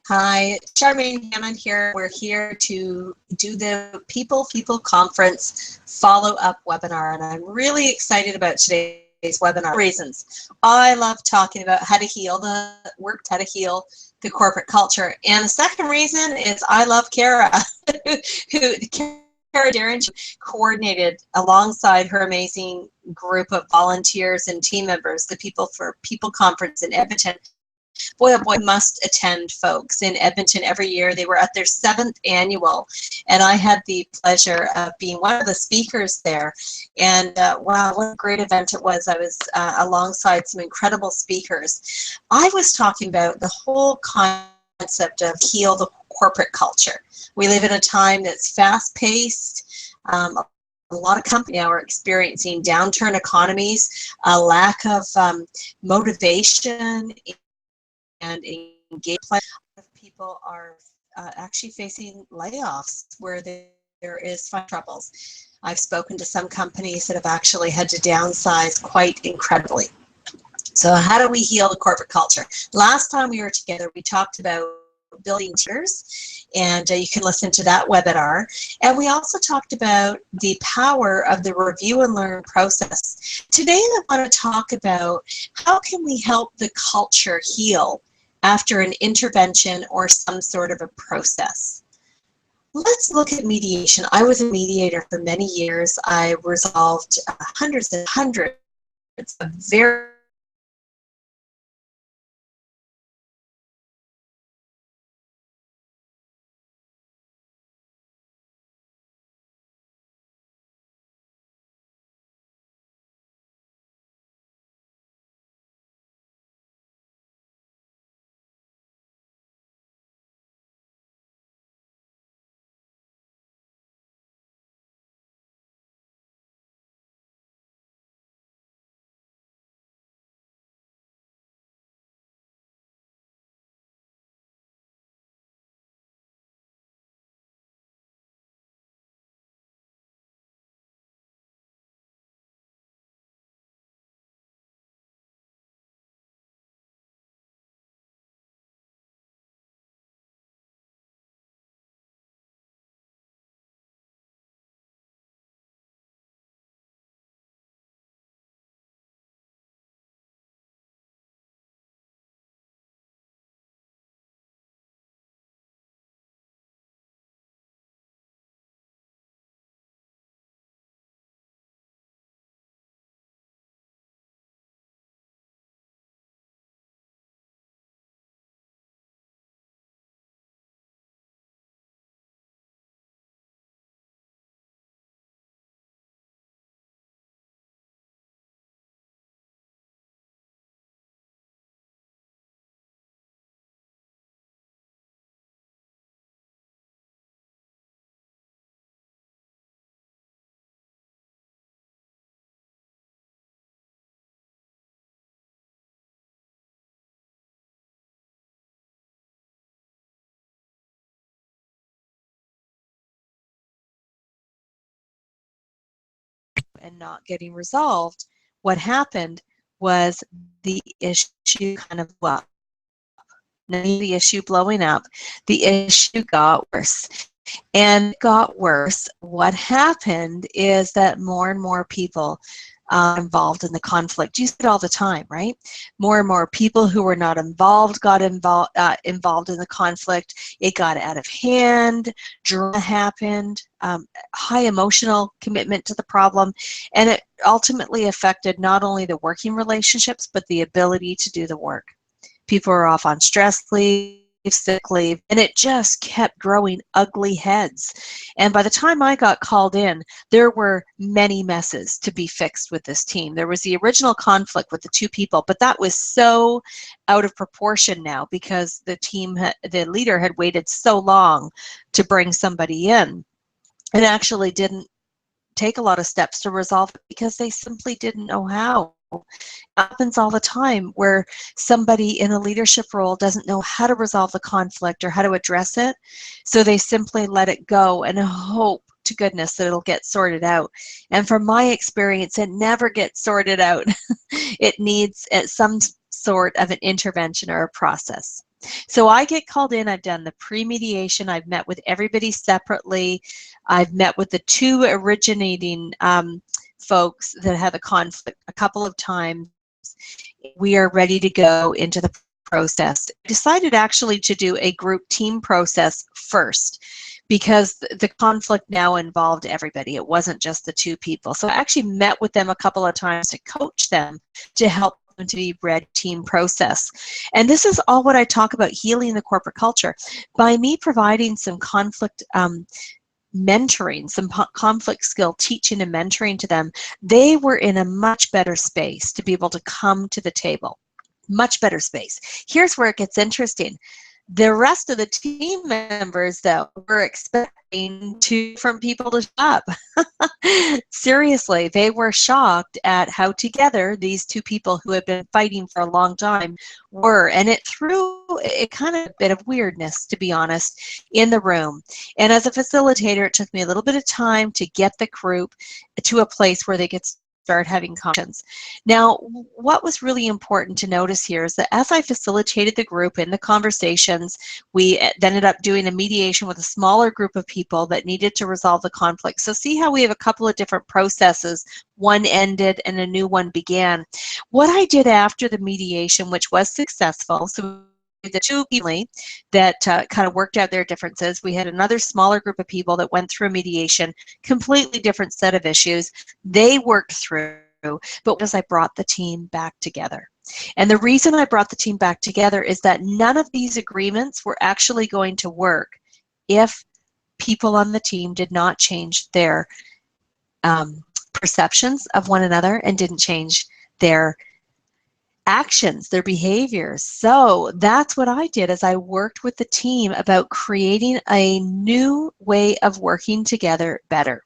Hi, Charmaine Hammond here. We're here to do the People Conference follow-up webinar, and I'm really excited about today's webinar. Reasons. I love talking about how to heal the corporate culture. And the second reason is I love Kara, Kara Darren coordinated alongside her amazing group of volunteers and team members, the People Conference in Edmonton. Boy, oh boy, must attend, folks, in Edmonton every year. They were at their 7th annual, and I had the pleasure of being one of the speakers there. And wow, what a great event it was. I was alongside some incredible speakers. I was talking about the whole concept of heal the corporate culture. We live in a time that's fast-paced. A lot of companies now are experiencing downturn economies, a lack of motivation and engagement. People are actually facing layoffs where there is fund troubles. I've spoken to some companies that have actually had to downsize quite incredibly. So how do we heal the corporate culture? Last time we were together, we talked about building tiers, and you can listen to that webinar. And we also talked about the power of the review and learn process. Today I want to talk about how can we help the culture heal after an intervention or some sort of a process. Let's look at mediation. I was a mediator for many years. I resolved hundreds and hundreds of very and not getting resolved, what happened was the issue kind of blew up. Now, the issue blowing up, the issue got worse. And it got worse. What happened is that more and more people involved in the conflict. You see it all the time, right? More and more people who were not involved got involved in the conflict. It got out of hand. Drama happened. High emotional commitment to the problem, and it ultimately affected not only the working relationships but the ability to do the work. People were off on stress leave, sick leave, and it just kept growing ugly heads. And by the time I got called in, there were many messes to be fixed with this team. There was the original conflict with the two people, but that was so out of proportion now because the leader had waited so long to bring somebody in and actually didn't take a lot of steps to resolve it because they simply didn't know how. It happens all the time where somebody in a leadership role doesn't know how to resolve the conflict or how to address it, so they simply let it go and hope to goodness that it'll get sorted out. And from my experience, it never gets sorted out. It needs some sort of an intervention or a process. So I get called in, I've done the pre-mediation, I've met with everybody separately, I've met with the two originating folks that had a conflict a couple of times. We are ready to go into the process. I decided actually to do a group team process first because the conflict now involved everybody. It wasn't just the two people. So I actually met with them a couple of times to coach them to help them to be ready team process. And this is all what I talk about, healing the corporate culture. By me providing some conflict mentoring, some conflict skill teaching and mentoring to them, they were in a much better space to be able to come to the table. Much better space. Here's where it gets interesting. The rest of the team members, though, were expecting from people to show up. Seriously, they were shocked at how together these two people who had been fighting for a long time were. And it threw a kind of a bit of weirdness, to be honest, in the room. And as a facilitator, it took me a little bit of time to get the group to a place where they could start having conversations. Now, what was really important to notice here is that as I facilitated the group in the conversations, we then ended up doing a mediation with a smaller group of people that needed to resolve the conflict. So see how we have a couple of different processes. One ended and a new one began. What I did after the mediation, which was successful, so the two people that kind of worked out their differences. We had another smaller group of people that went through mediation, completely different set of issues. They worked through, but as I brought the team back together. And the reason I brought the team back together is that none of these agreements were actually going to work if people on the team did not change their perceptions of one another and didn't change their actions, their behaviors. So that's what I did, as I worked with the team about creating a new way of working together better.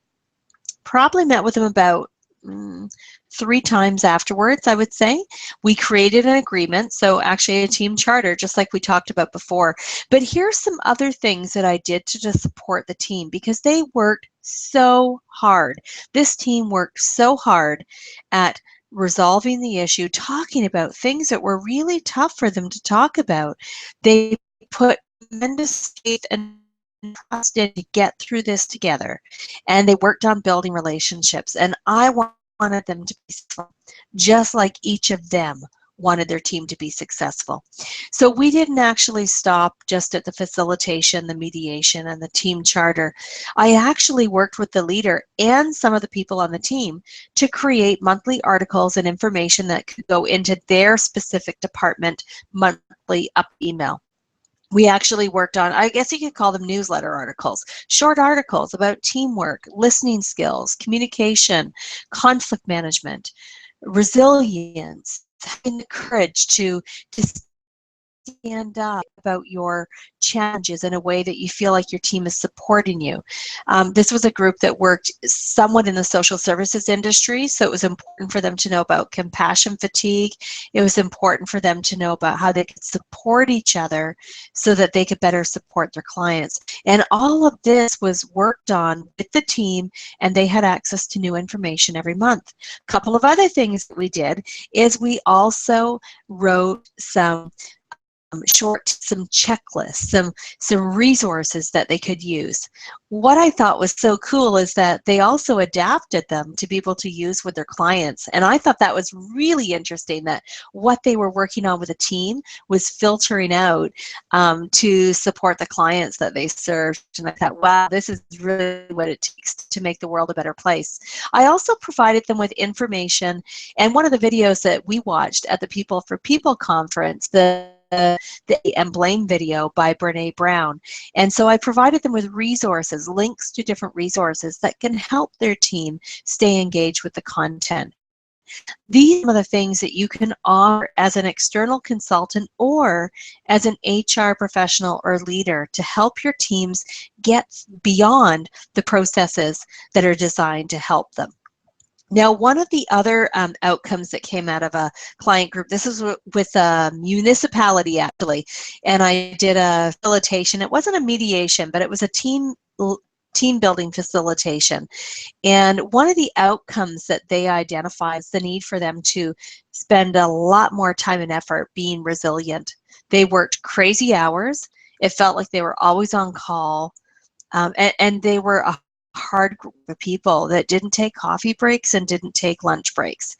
Probably met with them about 3 times afterwards, I would say. We created an agreement, so actually a team charter, just like we talked about before. But here's some other things that I did to just support the team, because they worked so hard. This team worked so hard at resolving the issue, talking about things that were really tough for them to talk about. They put tremendous faith and trust in to get through this together, and they worked on building relationships. And I wanted them to be successful, just like each of them wanted their team to be successful. So we didn't actually stop just at the facilitation, the mediation, and the team charter. I actually worked with the leader and some of the people on the team to create monthly articles and information that could go into their specific department monthly up email. We actually worked on, I guess you could call them newsletter articles, short articles about teamwork, listening skills, communication, conflict management, resilience, having the courage to stand up about your challenges in a way that you feel like your team is supporting you. This was a group that worked somewhat in the social services industry, so it was important for them to know about compassion fatigue. It was important for them to know about how they could support each other so that they could better support their clients. And all of this was worked on with the team, and they had access to new information every month. A couple of other things that we did is we also wrote some some checklists, some resources that they could use. What I thought was so cool is that they also adapted them to be able to use with their clients. And I thought that was really interesting, that what they were working on with a team was filtering out to support the clients that they served. And I thought, wow, this is really what it takes to make the world a better place. I also provided them with information, and one of the videos that we watched at the People for People conference, the and Blame video by Brene Brown. And so I provided them with resources, links to different resources that can help their team stay engaged with the content. These are some of the things that you can offer as an external consultant or as an HR professional or leader to help your teams get beyond the processes that are designed to help them. Now, one of the other outcomes that came out of a client group, this is with a municipality actually, and I did a facilitation. It wasn't a mediation, but it was a team building facilitation. And one of the outcomes that they identify is the need for them to spend a lot more time and effort being resilient. They worked crazy hours. It felt like they were always on call. And they were a hard group of people that didn't take coffee breaks and didn't take lunch breaks.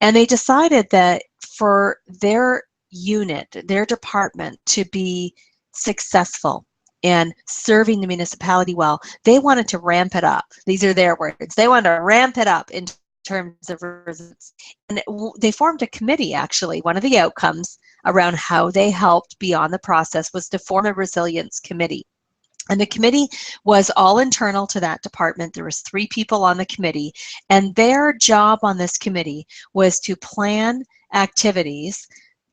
And they decided that for their unit, their department to be successful and serving the municipality well, they wanted to ramp it up. These are their words. They wanted to ramp it up in terms of results. And they formed a committee, actually. One of the outcomes around how they helped beyond the process was to form a resilience committee. And the committee was all internal to that department. There was 3 people on the committee, and their job on this committee was to plan activities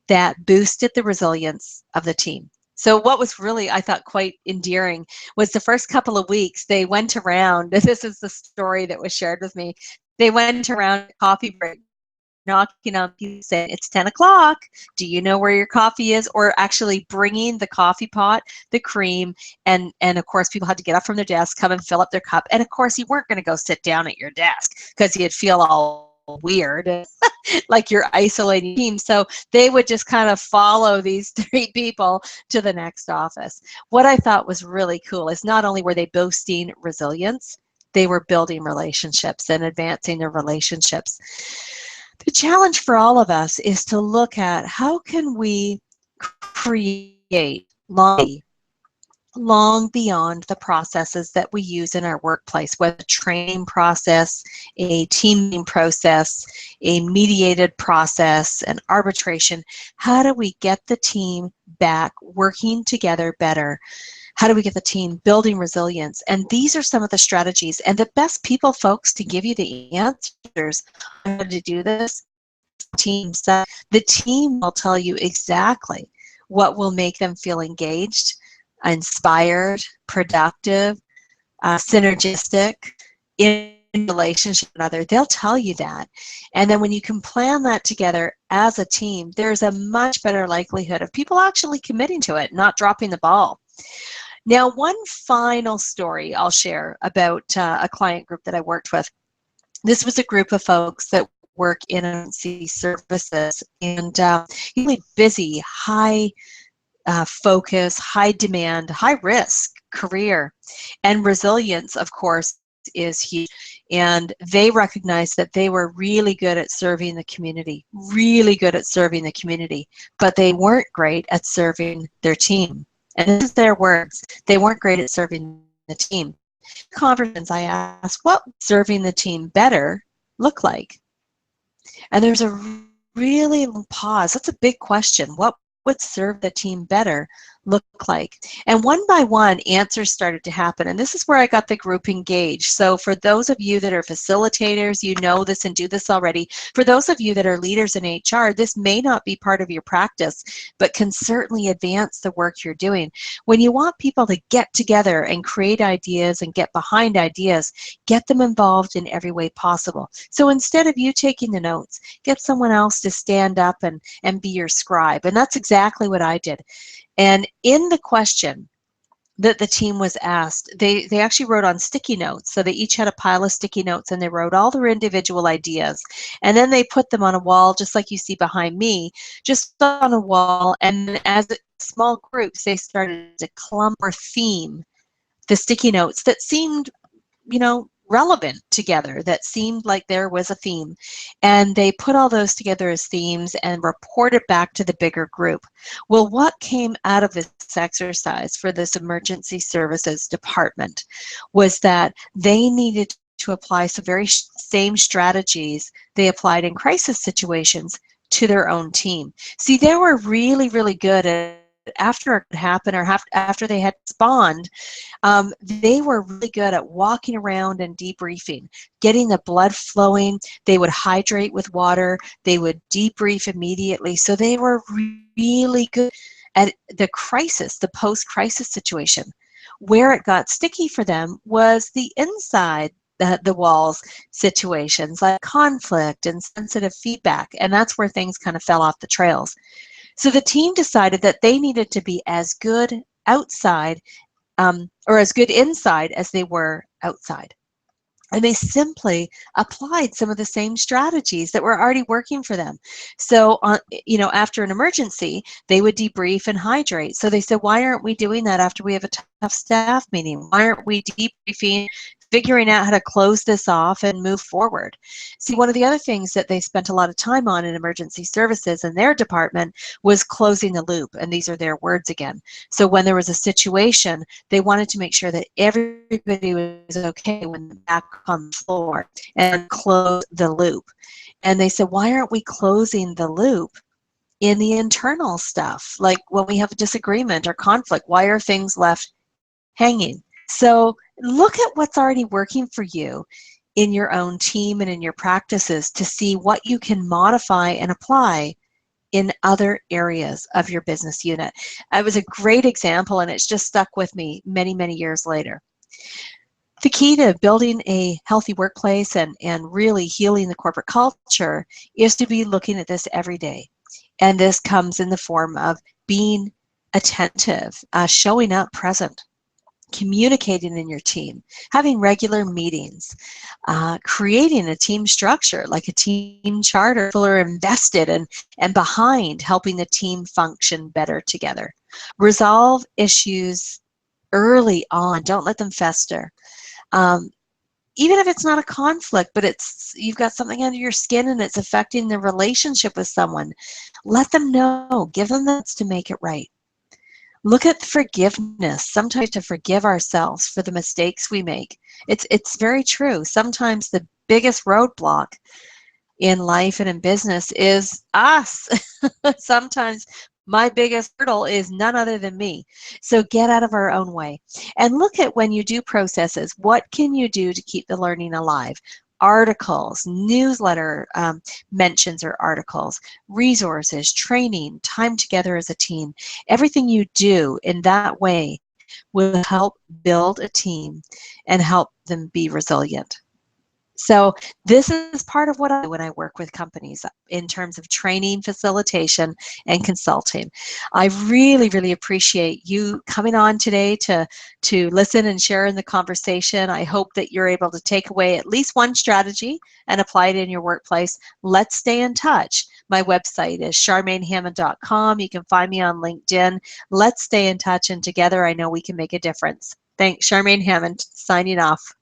that boosted the resilience of the team. So what was really, I thought, quite endearing was the first couple of weeks they went around, this is the story that was shared with me, they went around coffee break, knocking on people saying, it's 10 o'clock. Do you know where your coffee is? Or actually bringing the coffee pot, the cream, and of course people had to get up from their desk, come and fill up their cup. And of course you weren't going to go sit down at your desk because you'd feel all weird, like you're isolating team. So they would just kind of follow these 3 people to the next office. What I thought was really cool is not only were they boasting resilience, they were building relationships and advancing their relationships. The challenge for all of us is to look at how can we create long beyond the processes that we use in our workplace, whether a training process, a teaming process, a mediated process, an arbitration. How do we get the team back working together better? How do we get the team building resilience? And these are some of the strategies. And the best people, folks, to give you the answers on how to do this, teams. The team will tell you exactly what will make them feel engaged, inspired, productive, synergistic in relationship with another. They'll tell you that. And then when you can plan that together as a team, there's a much better likelihood of people actually committing to it, not dropping the ball. Now, one final story I'll share about a client group that I worked with. This was a group of folks that work in emergency services and really busy, high focus, high demand, high risk career. And resilience, of course, is huge. And they recognized that they were really good at serving the community, but they weren't great at serving their team. And this is their words. They weren't great at serving the team. Conversations, I asked, what would serving the team better look like? And there's a really long pause. That's a big question. What would serve the team better look like? And one by one, answers started to happen. And this is where I got the group engaged. So for those of you that are facilitators, you know this and do this already. For those of you that are leaders in HR, this may not be part of your practice, but can certainly advance the work you're doing. When you want people to get together and create ideas and get behind ideas, get them involved in every way possible. So instead of you taking the notes, get someone else to stand up and be your scribe. And that's exactly what I did. And in the question that the team was asked, they actually wrote on sticky notes. So they each had a pile of sticky notes and they wrote all their individual ideas. And then they put them on a wall, just like you see behind me, just on a wall. And as small groups, they started to clump or theme the sticky notes that seemed, relevant together, that seemed like there was a theme. And they put all those together as themes and reported back to the bigger group. Well, what came out of this exercise for this emergency services department was that they needed to apply some very same strategies they applied in crisis situations to their own team. See, they were really, really good at, after it happened or after they had spawned, they were really good at walking around and debriefing, getting the blood flowing. They would hydrate with water. They would debrief immediately. So they were really good at the crisis, the post-crisis situation. Where it got sticky for them was the inside the walls situations, like conflict and sensitive feedback. And that's where things kind of fell off the trails. So the team decided that they needed to be as good outside or as good inside as they were outside. And they simply applied some of the same strategies that were already working for them. So, after an emergency, they would debrief and hydrate. So they said, why aren't we doing that after we have a tough staff meeting? Why aren't we debriefing, figuring out how to close this off and move forward? See, one of the other things that they spent a lot of time on in emergency services in their department was closing the loop. And these are their words again. So when there was a situation, they wanted to make sure that everybody was okay when back on the floor and close the loop. And they said, why aren't we closing the loop in the internal stuff? Like when we have a disagreement or conflict, why are things left hanging? So look at what's already working for you in your own team and in your practices to see what you can modify and apply in other areas of your business unit. It was a great example, and it's just stuck with me many, many years later. The key to building a healthy workplace and really healing the corporate culture is to be looking at this every day. And this comes in the form of being attentive, showing up present, communicating in your team, having regular meetings, creating a team structure like a team charter. People are invested and behind helping the team function better together. Resolve issues early on. Don't let them fester. Even if it's not a conflict, but you've got something under your skin and it's affecting the relationship with someone, let them know. Give them the chance to make it right. Look at forgiveness. Sometimes to forgive ourselves for the mistakes we make. It's very true. Sometimes the biggest roadblock in life and in business is us. Sometimes my biggest hurdle is none other than me. So get out of our own way. And look at when you do processes, what can you do to keep the learning alive? Articles, newsletter mentions or articles, resources, training, time together as a team. Everything you do in that way will help build a team and help them be resilient. So this is part of what I do when I work with companies in terms of training, facilitation, and consulting. I really, really appreciate you coming on today to listen and share in the conversation. I hope that you're able to take away at least one strategy and apply it in your workplace. Let's stay in touch. My website is charmainehammond.com. You can find me on LinkedIn. Let's stay in touch, and together I know we can make a difference. Thanks, Charmaine Hammond, signing off.